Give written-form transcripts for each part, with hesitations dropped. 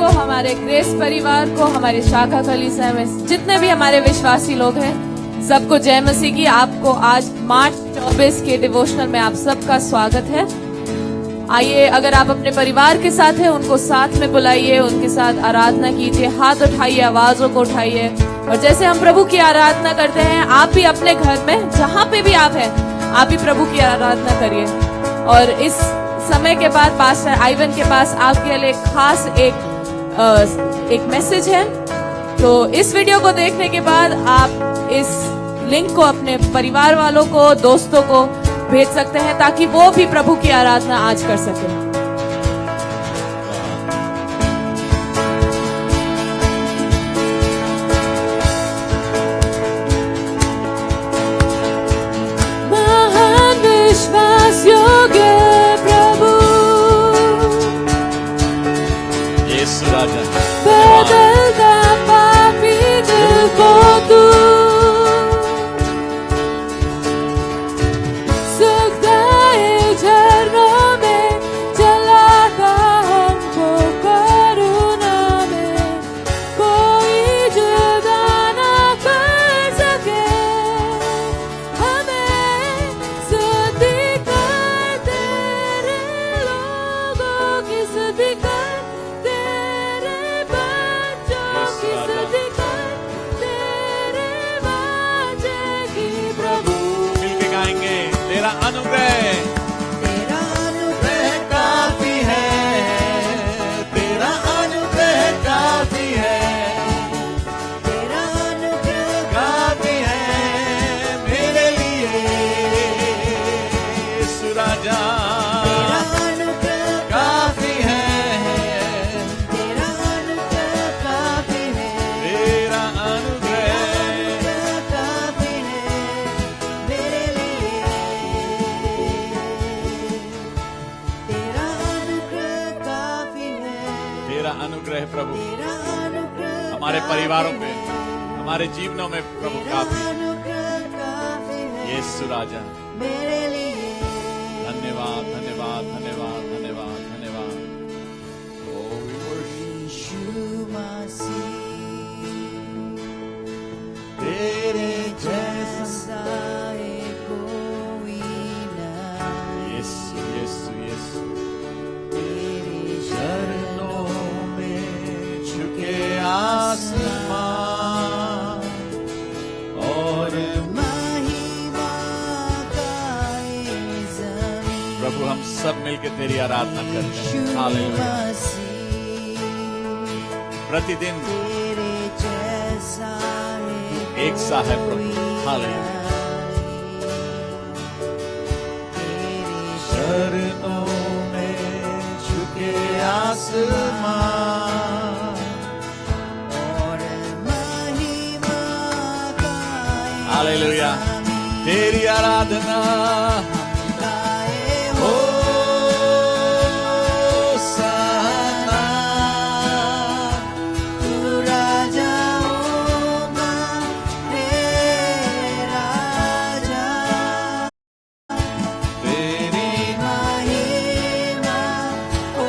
को, हमारे ग्रेस परिवार को, हमारे शाखा कलीसिया में जितने भी हमारे विश्वासी लोग हैं, सबको जय मसीह की। आपको आज मार्च 24 के डिवोशनल में आप सबका स्वागत है। आइए, अगर आप अपने परिवार के साथ हैं, उनको साथ में बुलाइए, उनके साथ आराधना कीजिए, हाथ उठाइए, आवाजों को उठाइए। और जैसे हम प्रभु की आराधना करते हैं, आप भी अपने घर में जहां पे भी आप हैं, आप भी प्रभु की आराधना करिए। और इस समय के बाद पास्टर आइवन के पास आपके लिए खास एक मैसेज है। तो इस वीडियो को देखने के बाद आप इस लिंक को अपने परिवार वालों को, दोस्तों को भेज सकते हैं, ताकि वो भी प्रभु की आराधना आज कर सके। महान विश्वास योग्य प्रभु, यीशु राजा, बदलता पापी दिल को तू, सुखदायक झरनों में चलाता हमको करुणा में, कोई जुदा ना कर सके हमें। स्तुति कर तेरे लोगों की, स्तुति कर तेरे बच्चों की, स्तुति कर तेरे वाचे की प्रभु। मिलके गाएंगे। तेरा अनुग्रह, तेरा अनुग्रह काफी है, तेरा अनुग्रह काफी है, तेरा अनुग्रह काफी है मेरे लिए यीशु राजा, तेरा अनुग्रह काफी है, तेरा अनुग्रह काफी है, तेरा अनुग्रह, अनुग्रह काफी है मेरे लिए, तेरा अनुग्रह काफी है, तेरा अनुग्रह प्रभु तेरा अनुग्रह हमारे परिवारों पे, हमारे जीवनों में प्रभु काफी। अनुग्रह काफी है यीशु राजा, मेरे लिए। धन्यवाद, धन्यवाद, धन्यवाद, धन्यवाद, धन्यवाद। Oh, we worship यीशु मसीह, तेरे जैसा कोई नहीं, यीशु, यीशु, यीशु। तेरे चरणों में झुके आसमां और महिमा गाए ज़मीं। प्रभु, हम सब मिलके तेरी आराधना करते हैं। यीशु हालेलुया। मसीह, प्रतिदिन तेरे जैसा एक सा है प्रभु। हालेलुया। चरणों में झुके आसमां और महिमा गाए हालेलुया। तेरी आराधना गाए हो सना, तू राजाओं का तेरा राजा, तेरी महिमा हो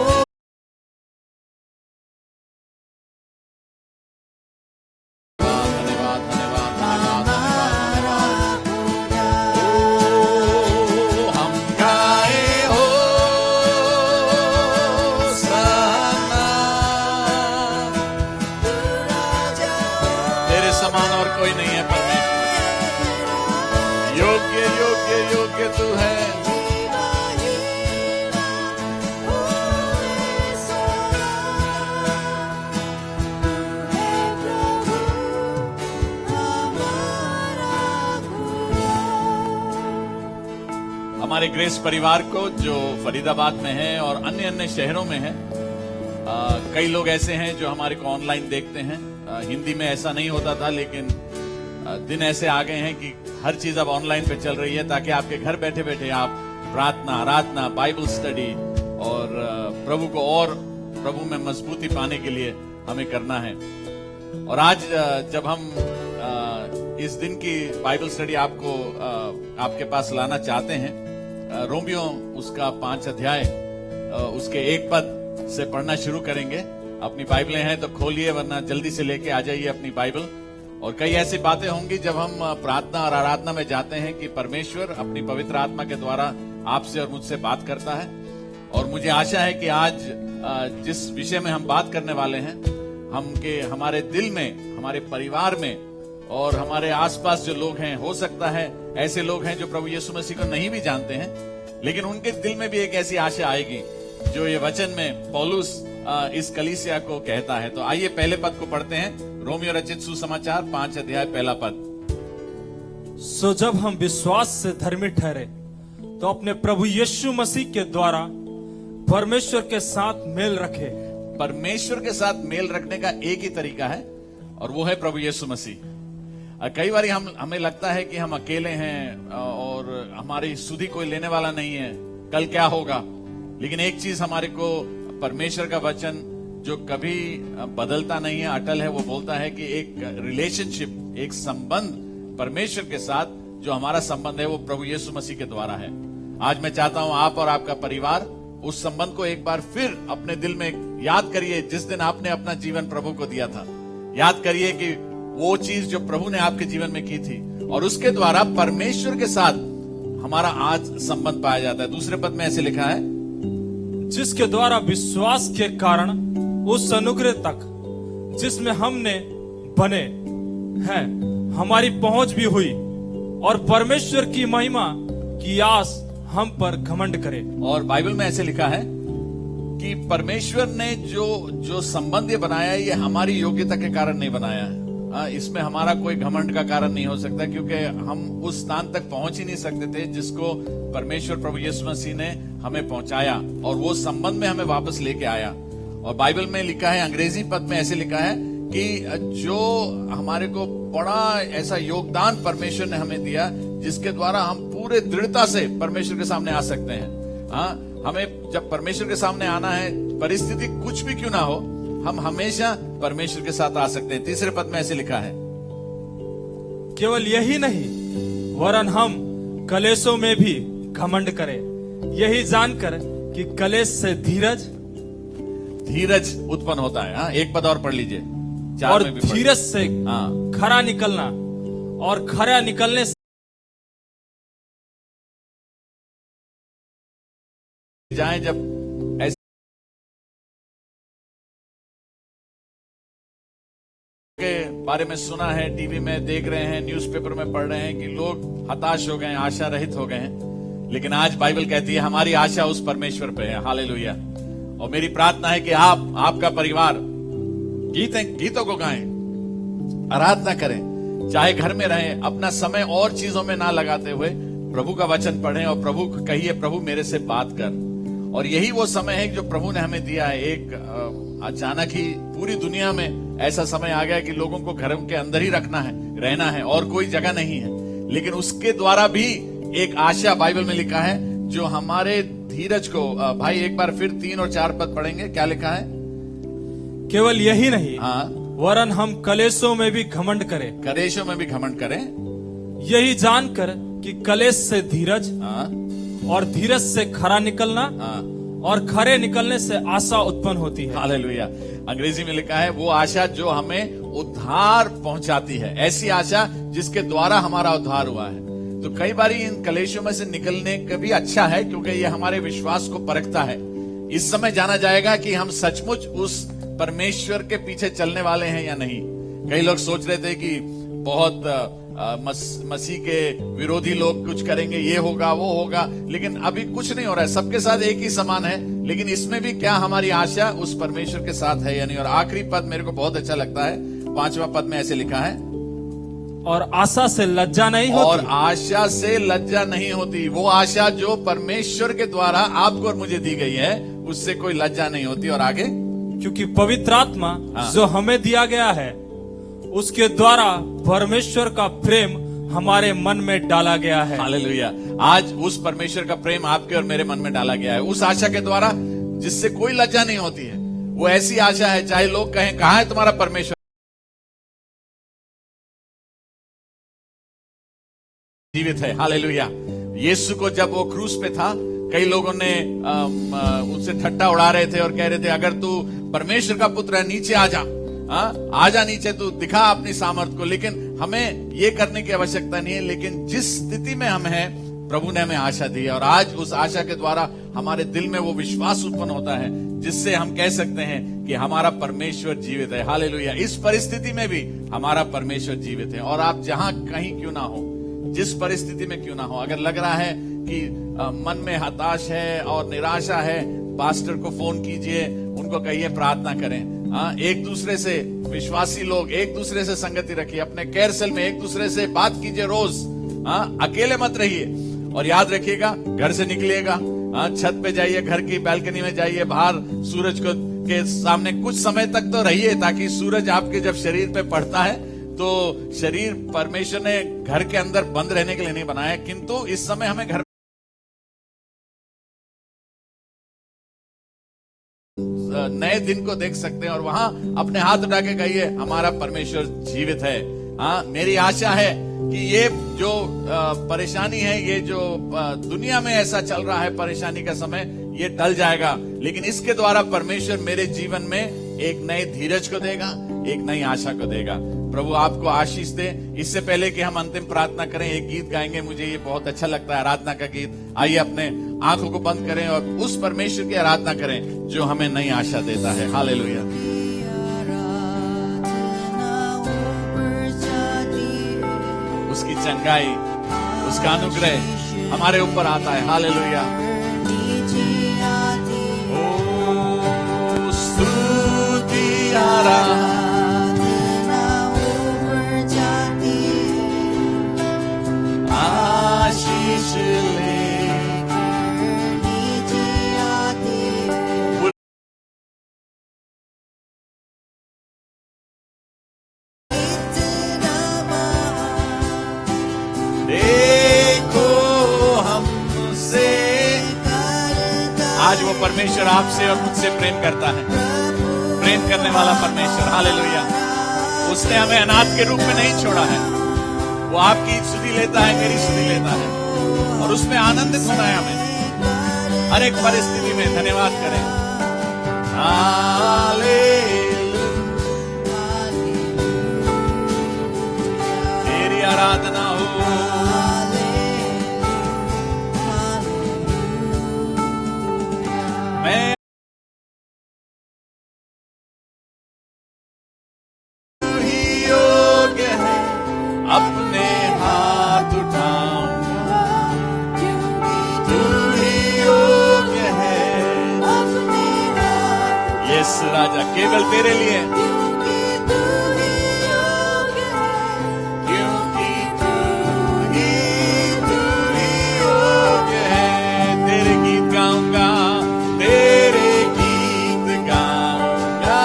धन्यवाद, धन्यवाद, धन्यवाद, हमारा खुदा। हम गाए हो सना, तू राजाओं तेरे समान और कोई नहीं है परमेश्वर। योग्य, योग्य, योग्य तू है। महिमा होए सना, तू है प्रभु हमारा खुदा। हमारे ग्रेस परिवार को जो फरीदाबाद में है और अन्य अन्य शहरों में है, कई लोग ऐसे हैं जो हमारे को ऑनलाइन देखते हैं। हिंदी में ऐसा नहीं होता था, लेकिन दिन ऐसे आ गए हैं कि हर चीज अब ऑनलाइन पे चल रही है, ताकि आपके घर बैठे बैठे आप प्रार्थना, आराधना, बाइबल स्टडी और प्रभु को और प्रभु में मजबूती पाने के लिए हमें करना है। और आज जब हम इस दिन की बाइबल स्टडी आपको आपके पास लाना चाहते हैं, रोमियो उसका 5 अध्याय उसके 1 पद से पढ़ना शुरू करेंगे। अपनी बाइबलें हैं तो खोलिए, वरना जल्दी से लेके आ जाइए अपनी बाइबल। और कई ऐसी बातें होंगी जब हम प्रार्थना और आराधना में जाते हैं कि परमेश्वर अपनी पवित्र आत्मा के द्वारा आपसे और मुझसे बात करता है। और मुझे आशा है कि आज जिस विषय में हम बात करने वाले हैं, हमारे दिल में, हमारे परिवार में और हमारे आसपास जो लोग हैं, हो सकता है ऐसे लोग हैं जो प्रभु यीशु मसीह को नहीं भी जानते हैं, लेकिन उनके दिल में भी एक ऐसी आशा आएगी जो ये वचन में पौलुस इस कलीसिया को कहता है। तो आइए पहले पद को पढ़ते हैं। रोमियो रचित सुसमाचार 5 अध्याय पहला पद। सो जब हम विश्वास से धर्मी ठहरे तो अपने प्रभु यीशु मसीह के द्वारा परमेश्वर के साथ मेल रखे। परमेश्वर के साथ मेल रखने का एक ही तरीका है और वो है प्रभु यीशु मसीह। कई बार हमें लगता है कि हम अकेले हैं और हमारी सुधि कोई लेने वाला नहीं है, कल क्या होगा। लेकिन एक चीज हमारे को परमेश्वर का वचन जो कभी बदलता नहीं है, अटल है, वो बोलता है कि एक रिलेशनशिप, एक संबंध परमेश्वर के साथ, जो हमारा संबंध है वो प्रभु यीशु मसीह के द्वारा है। आज मैं चाहता हूं आप और आपका परिवार उस संबंध को एक बार फिर अपने दिल में याद करिए। जिस दिन आपने अपना जीवन प्रभु को दिया था, याद करिए कि वो चीज जो प्रभु ने आपके जीवन में की थी, और उसके द्वारा परमेश्वर के साथ हमारा आज संबंध पाया जाता है। दूसरे पद में ऐसे लिखा है, जिसके द्वारा विश्वास के कारण उस अनुग्रह तक जिसमें हमने बने हैं हमारी पहुंच भी हुई, और परमेश्वर की महिमा की आस हम पर घमंड करे। और बाइबल में ऐसे लिखा है कि परमेश्वर ने जो संबंध ये बनाया है, ये हमारी योग्यता के कारण नहीं बनाया है। इसमें हमारा कोई घमंड का कारण नहीं हो सकता, क्योंकि हम उस स्थान तक पहुंच ही नहीं सकते थे जिसको परमेश्वर प्रभु यीशु मसीह ने हमें पहुंचाया और वो संबंध में हमें वापस लेके आया। और बाइबल में लिखा है, अंग्रेजी पद में ऐसे लिखा है कि जो हमारे को बड़ा ऐसा योगदान परमेश्वर ने हमें दिया, जिसके द्वारा हम पूरे दृढ़ता से परमेश्वर के सामने आ सकते हैं। हाँ, हमें जब परमेश्वर के सामने आना है, परिस्थिति कुछ भी क्यों ना हो, हम हमेशा परमेश्वर के साथ आ सकते हैं। तीसरे पद में ऐसे लिखा है, केवल यही नहीं वरन हम कलेशों में भी घमंड करें, यही जानकर कि कलेश से धीरज उत्पन्न होता है। हाँ, एक पद और पढ़ लीजिए। और धीरज से हाँ, खरा निकलना, और खरा निकलने से जाए जब ऐसे के बारे में सुना है, टीवी में देख रहे हैं, न्यूज़पेपर में पढ़ रहे हैं कि लोग हताश हो गए हैं, आशा रहित हो गए हैं। लेकिन आज बाइबल कहती है हमारी आशा उस परमेश्वर पे है। हालेलुया। और मेरी प्रार्थना है कि आपका परिवार गीतों को गाएं, आराधना करें, चाहे घर में रहें, अपना समय और चीजों में ना लगाते हुए प्रभु का वचन पढ़ें और प्रभु को कहिए, प्रभु मेरे से बात कर। और यही वो समय है जो प्रभु ने हमें दिया है। एक अचानक ही पूरी दुनिया में ऐसा समय आ गया कि लोगों को घरों के अंदर ही रहना है और कोई जगह नहीं है। लेकिन उसके द्वारा भी एक आशा बाइबल में लिखा है जो हमारे धीरज को, भाई एक बार फिर 3 और 4 पद पढ़ेंगे। क्या लिखा है? केवल यही नहीं, हाँ, वरन हम कलेशों में भी घमंड करें, कलेशों में भी घमंड करें, यही जानकर कि कलेश से धीरज, हाँ, और धीरज से खरा निकलना, हाँ, और खरे निकलने से आशा उत्पन्न होती है। हालेलुया। अंग्रेजी में लिखा है वो आशा जो हमें उद्धार पहुंचाती है, ऐसी आशा जिसके द्वारा हमारा उद्धार हुआ है। तो कई बार इन कलेशों में से निकलने का भी अच्छा है, क्योंकि ये हमारे विश्वास को परखता है। इस समय जाना जाएगा कि हम सचमुच उस परमेश्वर के पीछे चलने वाले हैं या नहीं। कई लोग सोच रहे थे कि बहुत मसीह के विरोधी लोग कुछ करेंगे, ये होगा वो होगा, लेकिन अभी कुछ नहीं हो रहा है। सबके साथ एक ही समान है, लेकिन इसमें भी क्या हमारी आशा उस परमेश्वर के साथ है या नहीं। और आखिरी पद मेरे को बहुत अच्छा लगता है, 5वां पद में ऐसे लिखा है, और आशा से लज्जा नहीं होती। और आशा से लज्जा नहीं होती। वो आशा जो परमेश्वर के द्वारा आपको और मुझे दी गई है, उससे कोई लज्जा नहीं होती। और आगे, क्योंकि पवित्र आत्मा हाँ, जो हमें दिया गया है, उसके द्वारा परमेश्वर का प्रेम हमारे मन में डाला गया है। हालेलुया। आज उस परमेश्वर का प्रेम आपके और मेरे मन में डाला गया है, उस आशा के द्वारा जिससे कोई लज्जा नहीं होती है। वो ऐसी आशा है, चाहे लोग कहें कहां है तुम्हारा परमेश्वर, जीवित है। हालेलुया। यीशु को जब वो क्रूस पे था, कई लोगों ने उससे ठट्टा उड़ा रहे थे और कह रहे थे अगर तू परमेश्वर का पुत्र है नीचे आ जा, आजा नीचे, तू दिखा अपनी सामर्थ को। लेकिन हमें ये करने की आवश्यकता नहीं है। लेकिन जिस स्थिति में हम हैं, प्रभु ने हमें आशा दी है और आज उस आशा के द्वारा हमारे दिल में वो विश्वास उत्पन्न होता है जिससे हम कह सकते हैं कि हमारा परमेश्वर जीवित है। हालेलुया। इस परिस्थिति में भी हमारा परमेश्वर जीवित है। और आप जहां कहीं क्यों ना हो, जिस परिस्थिति में क्यों ना हो, अगर लग रहा है कि मन में हताश है और निराशा है, पास्टर को फोन कीजिए, उनको कहिए प्रार्थना करें। एक दूसरे से, विश्वासी लोग एक दूसरे से संगति रखिए, अपने केयर सेल में एक दूसरे से बात कीजिए रोज। अकेले मत रहिए। और याद रखिएगा, घर से निकलिएगा, छत पे जाइए, घर की बालकनी में जाइए, बाहर सूरज को के सामने कुछ समय तक तो रहिए, ताकि सूरज आपके जब शरीर पे पड़ता है तो शरीर परमेश्वर ने घर के अंदर बंद रहने के लिए नहीं बनाया, किंतु इस समय हमें घर नए दिन को देख सकते हैं और वहां अपने हाथ उठा के कहिए हमारा परमेश्वर जीवित है। मेरी आशा है कि ये जो परेशानी है, ये जो दुनिया में ऐसा चल रहा है परेशानी का समय, ये टल जाएगा। लेकिन इसके द्वारा परमेश्वर मेरे जीवन में एक नए धीरज को देगा, एक नई आशा को देगा। प्रभु आपको आशीष दे। इससे पहले कि हम अंतिम प्रार्थना करें, एक गीत गाएंगे, मुझे ये बहुत अच्छा लगता है, आराधना का गीत। आइए अपने आंखों को बंद करें और उस परमेश्वर की आराधना करें जो हमें नई आशा देता है। हालेलुया। उसकी चंगाई, उसका अनुग्रह हमारे ऊपर आता है। हालेलुया। ओ स्तुति आराधना आशीष ले आज वो परमेश्वर आपसे और मुझसे प्रेम करता है, प्रेम करने वाला परमेश्वर। हालेलुया। उसने हमें अनाथ के रूप में नहीं छोड़ा है। वो आपकी सुधि लेता है, मेरी सुधि लेता है और उसमें आनंदित होना है हमें हर एक परिस्थिति में। धन्यवाद करें। हालेलुया। तेरी आराधना हो। मैं तू ही योग्य है, अपने हाथ उठाऊंगा, तू ही योग्य है। यस राजा, केवल तेरे लिए, क्योंकि तू ही योग्य है। तेरे गीत गाऊंगा, तेरे गीत गाऊंगा,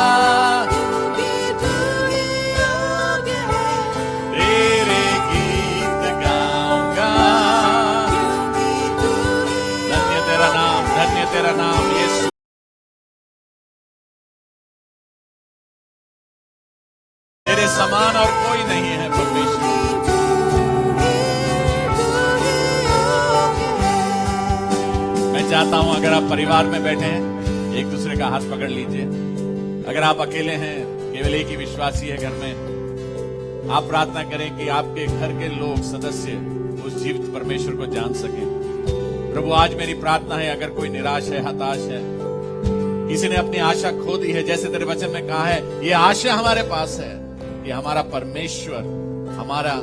तेरे गीत गाऊंगा। धन्य तेरा नाम, धन्य तेरा नाम यीशु। तेरे समान और कोई नहीं है परमेश्वर। मैं चाहता हूं अगर आप परिवार में बैठे हैं, एक दूसरे का हाथ पकड़ लीजिए। अगर आप अकेले हैं, केवल एक ही विश्वासी है घर में, आप प्रार्थना करें कि आपके घर के लोग, सदस्य उस जीवित परमेश्वर को जान सकें। प्रभु आज मेरी प्रार्थना है, अगर कोई निराश है, हताश है, किसी ने अपनी आशा खो दी है, जैसे तेरे वचन में कहा है, ये आशा हमारे पास है कि हमारा परमेश्वर हमारा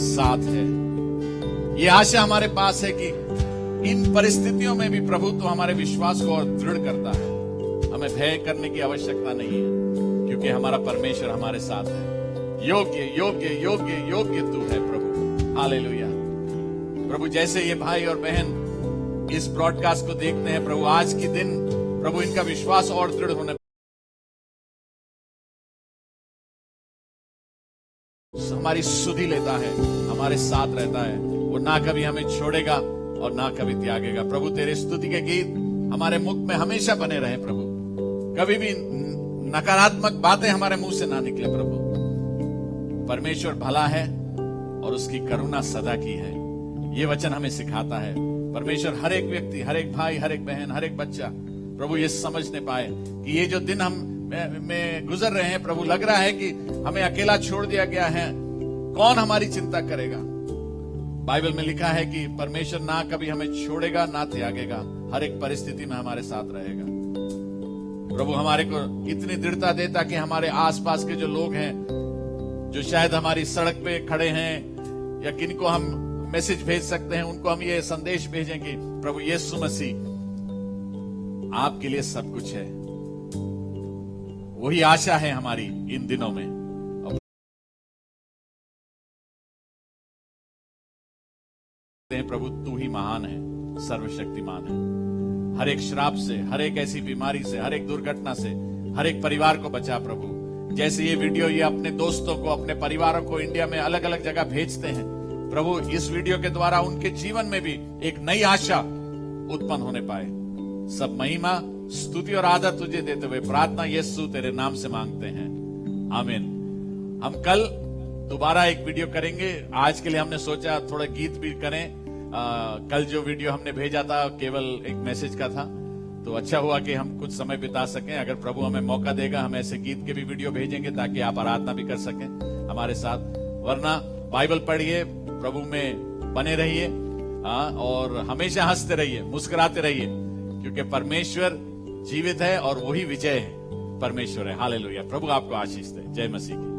साथ है। ये आशा हमारे पास है कि इन परिस्थितियों में भी प्रभु तो हमारे विश्वास को और दृढ़ करता है। हमें भय करने की आवश्यकता नहीं है, क्योंकि हमारा परमेश्वर हमारे साथ है। योग्य योग्य योग्य योग्य तू है प्रभु। हालेलुया। प्रभु जैसे ये भाई और बहन इस ब्रॉडकास्ट को देखते हैं, प्रभु आज के दिन प्रभु इनका विश्वास और दृढ़ होने, हमारी सुधि लेता है, हमारे साथ रहता है। वो ना कभी हमें छोड़ेगा और ना कभी त्यागेगा। प्रभु तेरे स्तुति के गीत हमारे मुख में हमेशा बने रहे प्रभु। कभी भी नकारात्मक बातें हमारे मुंह से ना निकले प्रभु। परमेश्वर भला है और उसकी करुणा सदा की है, ये वचन हमें सिखाता है। परमेश्वर हर एक व्यक्ति, हर एक भाई, हर एक बहन, हर एक बच्चा प्रभु ये समझने पाए कि ये जो दिन हम में गुजर रहे हैं, प्रभु लग रहा है कि हमें अकेला छोड़ दिया गया है, कौन हमारी चिंता करेगा। बाइबल में लिखा है कि परमेश्वर ना कभी हमें छोड़ेगा ना त्यागेगा, हर एक परिस्थिति में हमारे साथ रहेगा। प्रभु हमारे को इतनी दृढ़ता दे ताकि हमारे आसपास के जो लोग हैं, जो शायद हमारी सड़क पे खड़े हैं या किनको हम मैसेज भेज सकते हैं, उनको हम ये संदेश भेजें कि प्रभु यीशु मसीह आपके लिए सब कुछ है। वही आशा है हमारी इन दिनों में। प्रभु तू ही महान है, सर्वशक्तिमान है। हर एक श्राप से, हर एक ऐसी बीमारी से, हर एक दुर्घटना से हर एक परिवार को बचा प्रभु। जैसे ये वीडियो ये अपने दोस्तों को, अपने परिवारों को इंडिया में अलग अलग जगह भेजते हैं, प्रभु इस वीडियो के द्वारा उनके जीवन में भी एक नई आशा उत्पन्न होने पाए। सब महिमा, स्तुति और आदर तुझे देते हुए प्रार्थना यीशु तेरे नाम से मांगते हैं, आमीन। हम कल दोबारा एक वीडियो करेंगे। आज के लिए हमने सोचा थोड़ा गीत भी करें। कल जो वीडियो हमने भेजा था केवल एक मैसेज का था, तो अच्छा हुआ कि हम कुछ समय बिता सकें। अगर प्रभु हमें मौका देगा हम ऐसे गीत के भी वीडियो भेजेंगे ताकि आप आराधना भी कर सकें हमारे साथ। वरना बाइबल पढ़िए, प्रभु में बने रहिए और हमेशा हंसते रहिए, मुस्कुराते रहिए, क्योंकि परमेश्वर जीवित है और वही विजय है, परमेश्वर है। हालेलुया। प्रभु आपको आशीष दे। जय मसीह की।